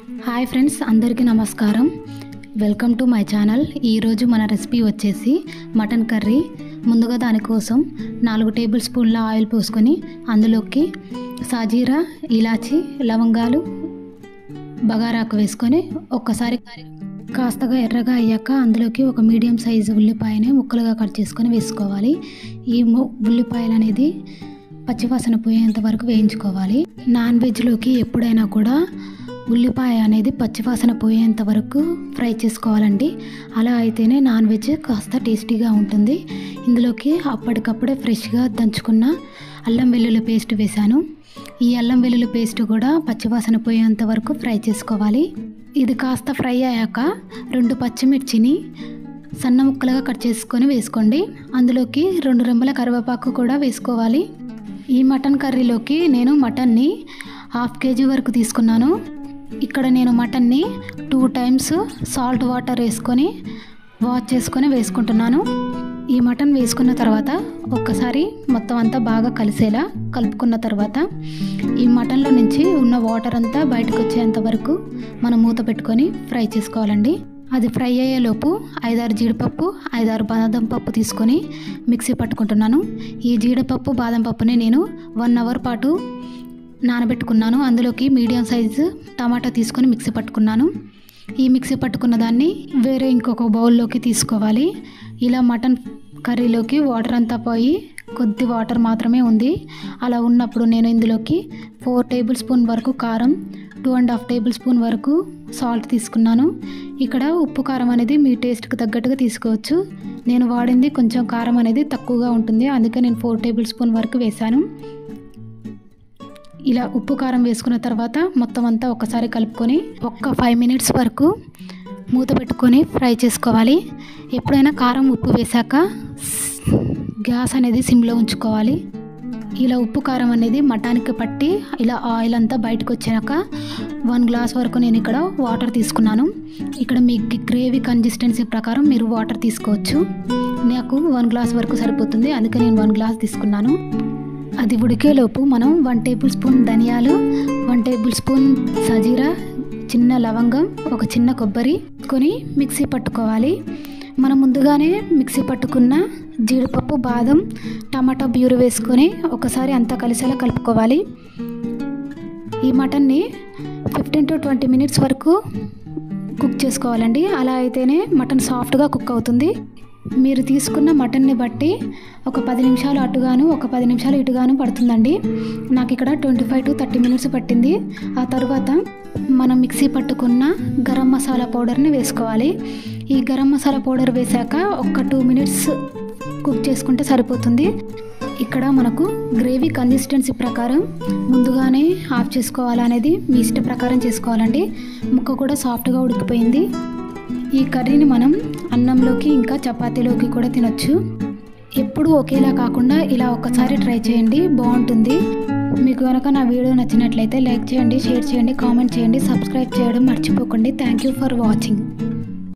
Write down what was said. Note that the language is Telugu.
హాయ్ ఫ్రెండ్స్, అందరికీ నమస్కారం. Welcome to my channel. ఈరోజు మన రెసిపీ వచ్చేసి మటన్ కర్రీ. ముందుగా దానికోసం 4 టేబుల్ స్పూన్ల ఆయిల్ పోసుకొని అందులోకి సాజీరా, ఇలాచి, లవంగాలు, బగారాకు వేసుకొని ఒక్కసారి కాస్తగా ఎర్రగా అయ్యాక అందులోకి ఒక మీడియం సైజు ఉల్లిపాయని ముక్కలుగా కట్ చేసుకొని వేసుకోవాలి. ఈ ఉల్లిపాయలు అనేది పచ్చివాసన పోయేంత వరకు వేయించుకోవాలి. నాన్ వెజ్లోకి ఎప్పుడైనా కూడా ఉల్లిపాయ అనేది పచ్చివాసన పోయేంత వరకు ఫ్రై చేసుకోవాలండి. అలా అయితేనే నాన్ వెజ్ కాస్త టేస్టీగా ఉంటుంది. ఇందులోకి అప్పటికప్పుడే ఫ్రెష్గా దంచుకున్న అల్లం వెల్లుల్లి పేస్ట్ వేశాను. ఈ అల్లం వెల్లుల్లి పేస్ట్ కూడా పచ్చివాసన పోయేంత వరకు ఫ్రై చేసుకోవాలి. ఇది కాస్త ఫ్రై అయ్యాక 2 పచ్చిమిర్చిని సన్న ముక్కలుగా కట్ చేసుకొని వేసుకోండి. అందులోకి 2 రెమ్మల కరివేపాకు కూడా వేసుకోవాలి. ఈ మటన్ కర్రీలోకి నేను మటన్ని 1/2 kg వరకు తీసుకున్నాను. ఇక్కడ నేను మటన్ని 2 times సాల్ట్ వాటర్ వేసుకొని వాష్ చేసుకొని వేసుకుంటున్నాను. ఈ మటన్ వేసుకున్న తర్వాత ఒక్కసారి మొత్తం అంతా బాగా కలిసేలా కలుపుకున్న తర్వాత ఈ మటన్లో నుంచి ఉన్న వాటర్ అంతా బయటకు వచ్చేంత వరకు మనం మూత పెట్టుకొని ఫ్రై చేసుకోవాలండి. అది ఫ్రై అయ్యేలోపు 5-6 జీడిపప్పు, 5-6 బాదం పప్పు తీసుకొని మిక్సీ పట్టుకుంటున్నాను. ఈ జీడిపప్పు, బాదం పప్పుని నేను 1 hour పాటు నానబెట్టుకున్నాను. అందులోకి మీడియం సైజు టమాటా తీసుకొని మిక్సీ పట్టుకున్నాను. ఈ మిక్సీ పట్టుకున్న దాన్ని వేరే ఇంకొక బౌల్లోకి తీసుకోవాలి. ఇలా మటన్ కర్రీలోకి వాటర్ అంతా పోయి కొద్ది వాటర్ మాత్రమే ఉంది. అలా ఉన్నప్పుడు నేను ఇందులోకి 4 టేబుల్ స్పూన్ వరకు కారం, 2.5 టేబుల్ స్పూన్ వరకు సాల్ట్ తీసుకున్నాను. ఇక్కడ ఉప్పు కారం అనేది మీ టేస్ట్కి తగ్గట్టుగా తీసుకోవచ్చు. నేను వాడింది కొంచెం కారం అనేది తక్కువగా ఉంటుంది, అందుకే నేను 4 టేబుల్ స్పూన్ వరకు వేశాను. ఇలా ఉప్పు కారం వేసుకున్న తర్వాత మొత్తం అంతా ఒకసారి కలుపుకొని 5 minutes వరకు మూత పెట్టుకొని ఫ్రై చేసుకోవాలి. ఎప్పుడైనా కారం, ఉప్పు వేశాక గ్యాస్ అనేది సిమ్లో ఉంచుకోవాలి. ఇలా ఉప్పు కారం అనేది మటానికి పట్టి ఇలా ఆయిల్ అంతా బయటకు వచ్చాక 1 గ్లాస్ వరకు నేను ఇక్కడ వాటర్ తీసుకున్నాను. ఇక్కడ మీ గ్రేవీ కన్సిస్టెన్సీ ప్రకారం మీరు వాటర్ తీసుకోవచ్చు. నాకు 1 గ్లాస్ వరకు సరిపోతుంది, అందుకే నేను 1 గ్లాస్ తీసుకున్నాను. అది ఉడికేలోపు మనం 1 టేబుల్ స్పూన్ ధనియాలు, 1 టేబుల్ స్పూన్ సాజీరా, చిన్న లవంగం, ఒక చిన్న కొబ్బరి కొని మిక్సీ పట్టుకోవాలి. మనం ముందుగానే మిక్సీ పట్టుకున్న జీడిపప్పు, బాదం, టమాటా ప్యూరీ వేసుకొని ఒకసారి అంతా కలిసేలా కలుపుకోవాలి. ఈ మటన్ని 15 to 20 minutes వరకు కుక్ చేసుకోవాలండి. అలా అయితేనే మటన్ సాఫ్ట్గా కుక్ అవుతుంది. మీరు తీసుకున్న మటన్ని బట్టి ఒక 10 నిమిషాలు అటుగాను, ఒక 10 నిమిషాలు ఇటుగాను పడుతుందండి. నాకు ఇక్కడ 25 to 30 minutes పట్టింది. ఆ తర్వాత మనం మిక్సీ పట్టుకున్న గరం మసాలా పౌడర్ని వేసుకోవాలి. ఈ గరం మసాలా పౌడర్ వేశాక ఒక 2 minutes కుక్ చేసుకుంటే సరిపోతుంది. ఇక్కడ మనకు గ్రేవీ కన్సిస్టెన్సీ ప్రకారం ముందుగానే ఆఫ్ చేసుకోవాలనేది మీ ఇష్ట ప్రకారం చేసుకోవాలండి. ముక్క కూడా సాఫ్ట్గా ఉడికిపోయింది. ఈ కర్రీని మనం అన్నంలోకి ఇంకా చపాతీలోకి కూడా తినొచ్చు. ఎప్పుడు ఒకేలా కాకుండా ఇలా ఒక్కసారి ట్రై చేయండి, బాగుంటుంది. మీకు కనుక నా వీడియో నచ్చినట్లయితే లైక్ చేయండి, షేర్ చేయండి, కామెంట్ చేయండి, సబ్స్క్రైబ్ చేయడం మర్చిపోకండి. Thank you for watching.